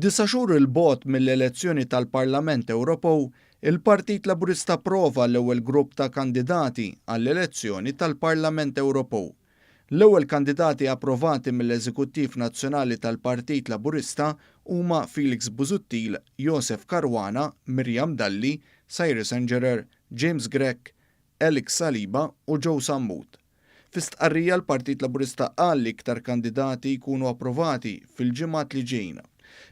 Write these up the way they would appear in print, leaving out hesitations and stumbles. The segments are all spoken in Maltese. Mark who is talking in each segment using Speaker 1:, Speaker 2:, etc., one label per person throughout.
Speaker 1: Disa xhur il-bogħod mill-elezzjoni tal-Parlament Ewropew, il-Partit Laburista approva l-ewwel grupp ta' kandidati għall-elezzjoni tal-Parlament Ewropew. L-ewwel kandidati approvati mill-eżekuttiv nazzjonali tal-Partit Laburista huma Felix Busuttil, Joseph Caruana, Miriam Dalli, Cyrus Engerer, James Grech, Alex Saliba u Joe Sammut. Fi-stqarrija l-Partit Laburista qal li iktar kandidati jkunu approvati fil-ġimgħat li ġejjin.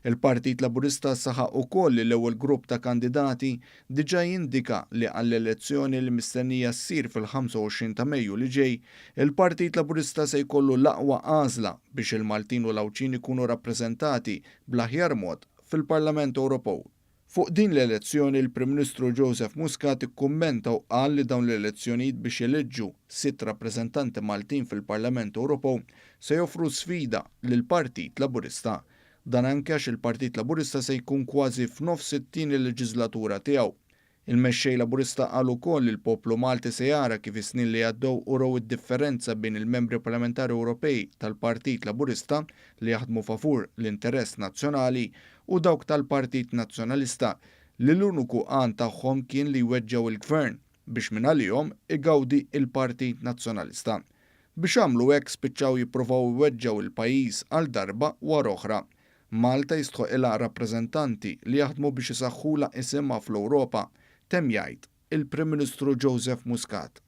Speaker 1: Il-Partit Laburista saħaq ukoll li l-ewwel grupp ta' kandidati diġà jindika li għall-elezzjoni li mistennija ssir fil-25 ta' Mejju li ġej, il-Partit Laburista se jkollu l-aqwa għażla biex il-Maltin u l-Awċin ikunu rappreżentati bl-aħjar mod fil-Parlament Ewropew. Fuq din l-elezzjoni il-Prim Ministru Joseph Muscat ikkummenta u qal li dawn l-elezzjonijiet biex jeleġġu 6 rappreżentanti Maltin fil-Parlament Ewropew se joffru sfida lill-Partit Laburista. Dan anke għax il-Partit Laburista se jkun kważi f'nofs it-tieni leġislatura tiegħu. Il-mexxej Laburista qal ukoll li l-poplu Malti se jara kif is-snin li għaddew uraw id-differenza bejn il-membri parlamentari Ewropej tal-Partit Laburista li jaħdmu favur l-interess nazzjonali u dawk tal-Partit Nazzjonalista li l-uniku għan tagħhom kien li jweġġew il-Gvern biex minn għalihom igawdi il-Partit Nazzjonalista. Biex għamlu hekk spiċċaw jippruvaw iweġġew il-pajjiż għal darba wara oħra. Malta jistħoq ilha rappreżentanti li jaħdmu biex isaħħula isimha fl-Ewropa, temm jgħid il-Prim Ministru Joseph Muscat.